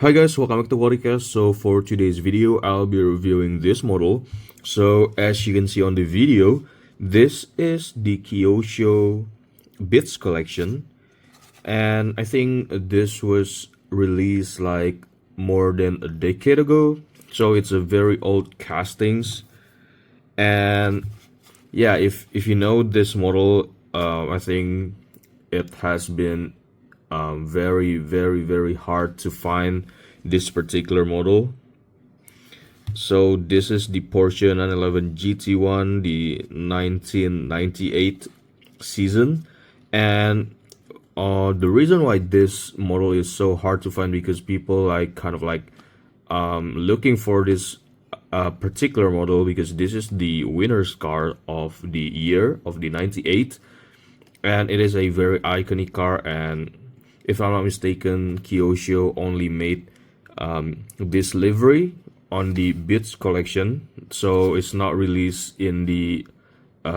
Hi guys, welcome back to podcast. So for today's video, I'll be reviewing this model. So as you can see on the video, this is the Kyosho Bits collection, and I think this was released like more than a decade ago. So it's a very old castings, and yeah, if you know this model, I think it has been very hard to find this particular model. So this is the Porsche 911 GT1, the 1998 season, and the reason why this model is so hard to find because people like kind of like looking for this particular model because this is the winner's car of the year of the 98, and it is a very iconic car. And if I'm not mistaken, Kyosho only made this livery on the Bits collection, so it's not released in the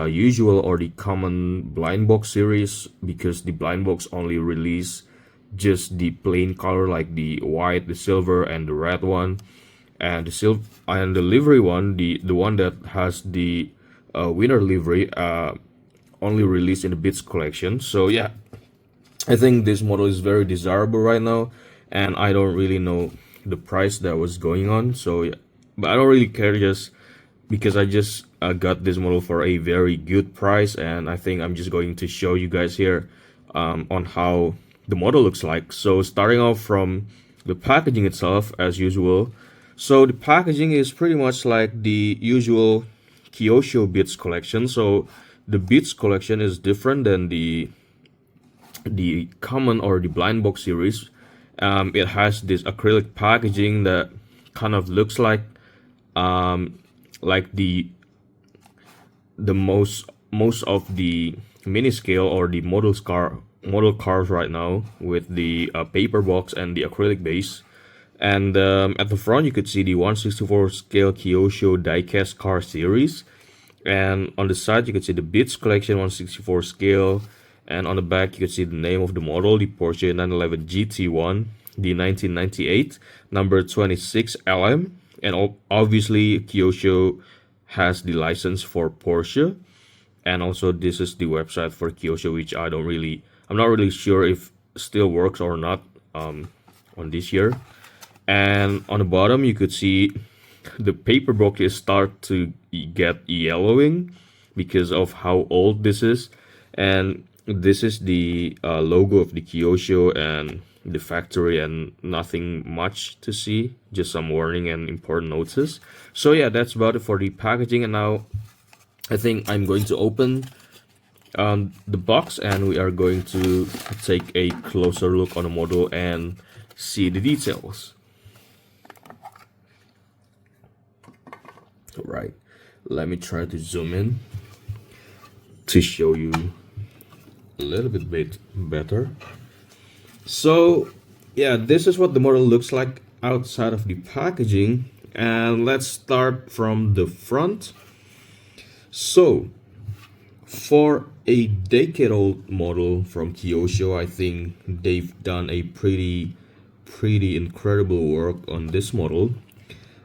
usual or the common blind box series because the blind box only release just the plain color like the white, the silver, and the red one, and the silver and the livery one, the one that has the winner livery, only released in the Bits collection. So yeah, I think this model is very desirable right now, and I don't really know the price that was going on. So yeah, but I don't really care just because I just got this model for a very good price, and I think I'm just going to show you guys here on how the model looks like. So starting off from the packaging itself, as usual. So the packaging is pretty much like the usual Kyosho Bits collection. So the Bits collection is different than the common or the blind box series. It has this acrylic packaging that kind of looks like the most of the mini scale or the model cars right now with the paper box and the acrylic base. And at the front you could see the 1/64 scale Kyosho diecast car series, and on the side you could see the Bits collection 1/64 scale, and on the back you can see the name of the model, the Porsche 911 GT1, the 1998, number 26 LM. And obviously Kyosho has the license for Porsche, and also this is the website for Kyosho, which I'm not really sure if still works or not on this year. And on the bottom you could see the paper box is start to get yellowing because of how old this is, and this is the logo of the Kyosho and the factory, and nothing much to see, just some warning and important notices. So yeah, that's about it for the packaging. And now I think I'm going to open the box, and we are going to take a closer look on the model and see the details. All right, let me try to zoom in to show you a little bit better. So yeah, this is what the model looks like outside of the packaging, and let's start from the front. So for a decade-old model from Kyosho, I think they've done a pretty incredible work on this model.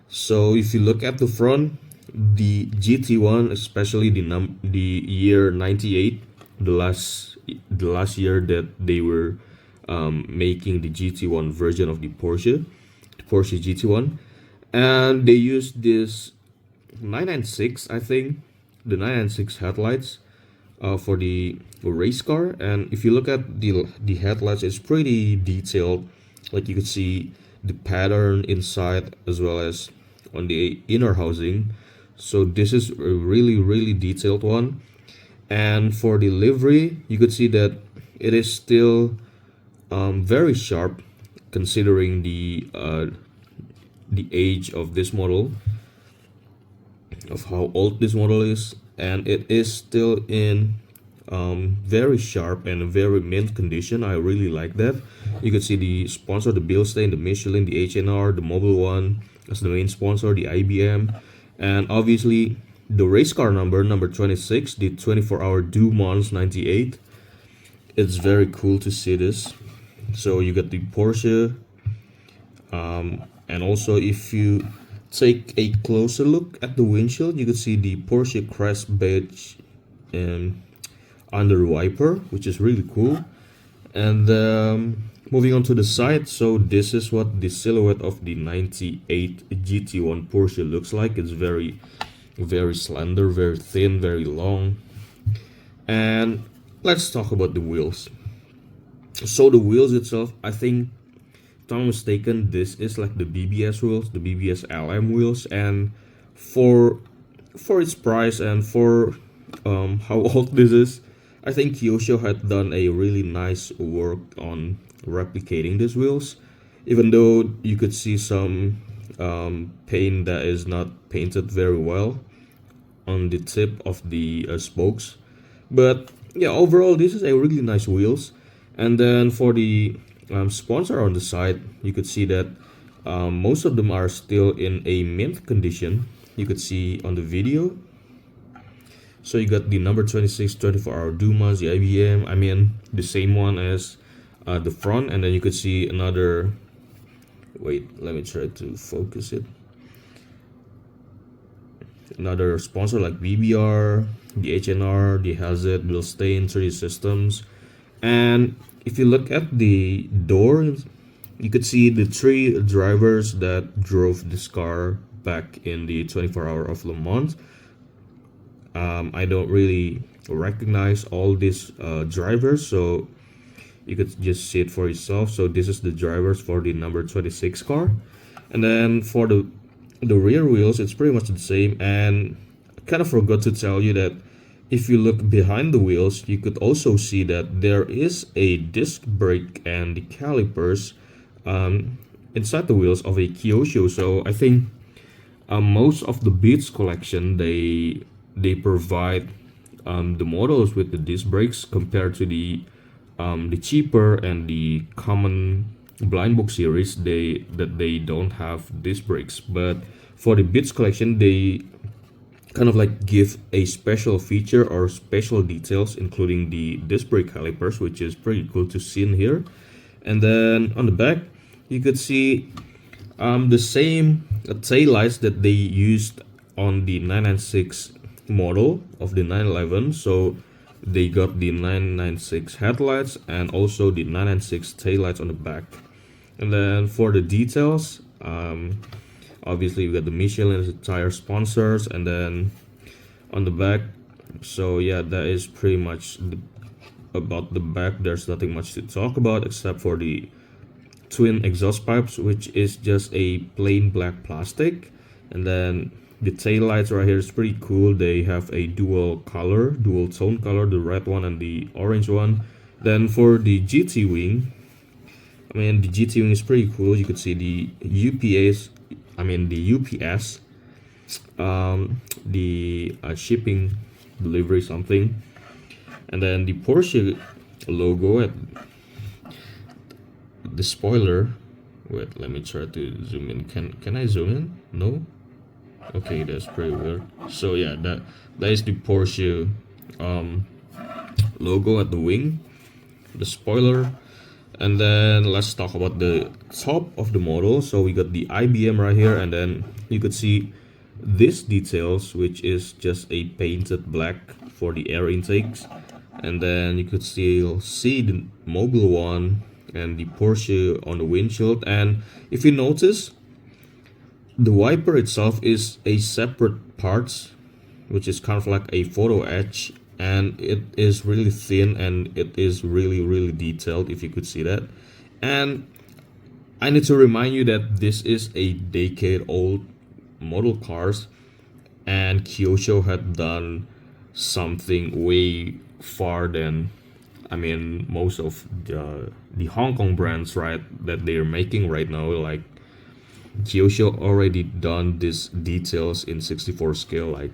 So if you look at the front, the GT1, especially the year 98, the last year that they were making the GT1 version of the Porsche GT1, and they used this 996, I think, the 996 headlights for the race car. And if you look at the headlights, it's pretty detailed. Like you could see the pattern inside as well as on the inner housing. So this is a really detailed one. And for the livery, you could see that it is still very sharp considering the age of this model, of how old this model is, and it is still in very sharp and very mint condition. I really like that. You can see the sponsor, the Bilstein, the Michelin, the HNR, the Mobile One as the main sponsor, the IBM, and obviously the race car number 26, the 24-hour Du Mans 98. It's very cool to see this. So you got the Porsche And also, if you take a closer look at the windshield, you can see the Porsche crest badge under the wiper, which is really cool. And moving on to the side, so this is what the silhouette of the 98 GT1 Porsche looks like. It's very slender, very thin, very long. And let's talk about the wheels. So the wheels itself, I think, if I'm not mistaken, this is like the BBS wheels, the BBS LM wheels, and for its price and for how old this is, I think Kyosho had done a really nice work on replicating these wheels, even though you could see some paint that is not painted very well on the tip of the spokes. But yeah, overall this is a really nice wheels. And then for the sponsor on the side, you could see that most of them are still in a mint condition. You could see on the video. So you got the number 26 24-hour Dumas, the IBM, I mean the same one as the front. And then you could see another, wait, let me try to focus it, another sponsor like BBR, the HNR, the Hazard, Bilstein, 3D Systems. And if you look at the door, you could see the three drivers that drove this car back in the 24-hour of Le Mans. I don't really recognize all these drivers, so you could just see it for yourself. So this is the drivers for the number 26 car. And then for the rear wheels, it's pretty much the same. And I kind of forgot to tell you that if you look behind the wheels, you could also see that there is a disc brake and the calipers inside the wheels of a Kyosho. So I think most of the Beats collection, they provide the models with the disc brakes compared to the cheaper and the common blind box series. They don't have disc brakes, but for the Beats collection, they kind of like give a special feature or special details, including the disc brake calipers, which is pretty cool to see in here. And then on the back, you could see the same tail lights that they used on the 996 model of the 911. So they got the 996 headlights and also the 996 tail lights on the back. And then for the details, obviously we got the Michelin as the tire sponsors, and then on the back, so yeah, that is pretty much about the back. There's nothing much to talk about except for the twin exhaust pipes, which is just a plain black plastic. And then the tail lights right here is pretty cool. They have a dual tone color, the red one and the orange one. Then for the GT wing, I mean the GT wing is pretty cool. You could see the UPS, the shipping delivery something, and then the Porsche logo at the spoiler. Wait, let me try to zoom in. Can I zoom in? No. Okay, that's pretty weird. So yeah, that is the Porsche logo at the wing, the spoiler. And then let's talk about the top of the model. So we got the IBM right here, and then you could see this details, which is just a painted black for the air intakes. And then you could still see the Mobile one and the Porsche on the windshield. And if you notice, the wiper itself is a separate parts, which is kind of like a photo etch, and it is really thin and it is really detailed, if you could see that. And I need to remind you that this is a decade old model cars, and Kyosho had done something way far than, I mean, most of the Hong Kong brands, right, that they're making right now. Like Kyosho already done these details in 64 scale like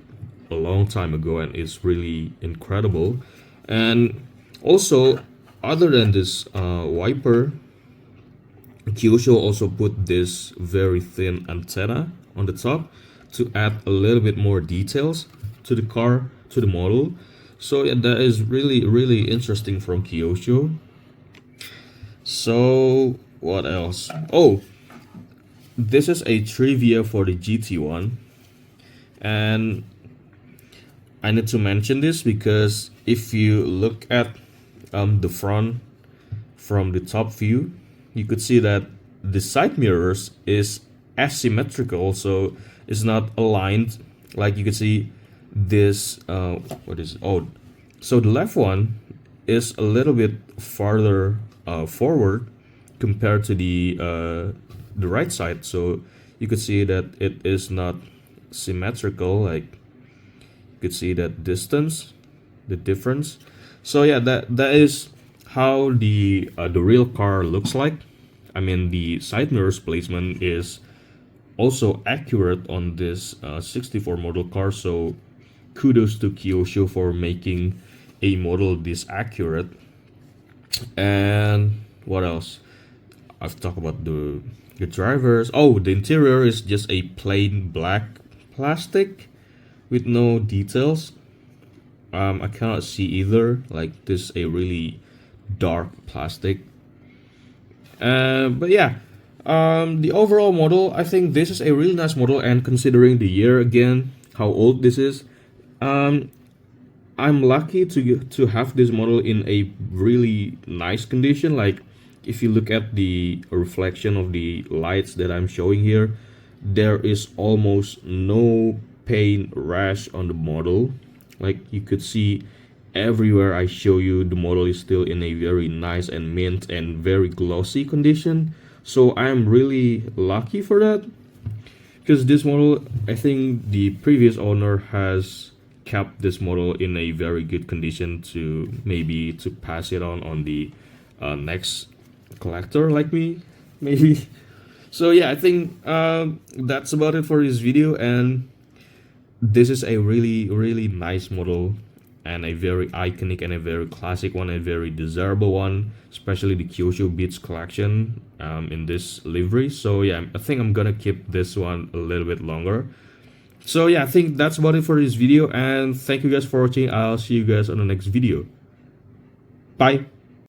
a long time ago, and it's really incredible. And also, other than this wiper, Kyosho also put this very thin antenna on the top to add a little bit more details to the car, to the model. So yeah, that is really interesting from Kyosho. So what else? Oh, this is a trivia for the GT1, and I need to mention this because if you look at the front from the top view, you could see that the side mirrors is asymmetrical, so it's not aligned. Like you can see this, what is it? Oh, so the left one is a little bit farther forward compared to the right side, so you could see that it is not symmetrical. Like you could see that distance, the difference. So yeah, that is how the real car looks like. I mean, the side mirrors placement is also accurate on this 64 model car, so kudos to Kyosho for making a model this accurate. And what else? I've talked about the drivers. Oh, the interior is just a plain black plastic with no details. I cannot see either. Like this, a really dark plastic. But yeah, the overall model, I think this is a really nice model, and considering the year again, how old this is, um, I'm lucky to have this model in a really nice condition. Like if you look at the reflection of the lights that I'm showing here, there is almost no paint rash on the model. Like you could see everywhere I show you, the model is still in a very nice and mint and very glossy condition. So I'm really lucky for that, because this model, I think the previous owner has kept this model in a very good condition to maybe to pass it on the next collector like me, maybe. So yeah, I think that's about it for this video, and this is a really nice model, and a very iconic and a very classic one, a very desirable one, especially the Kyosho Beats collection in this livery. So yeah, I think I'm gonna keep this one a little bit longer. So yeah, I think that's about it for this video, and thank you guys for watching. I'll see you guys on the next video. Bye.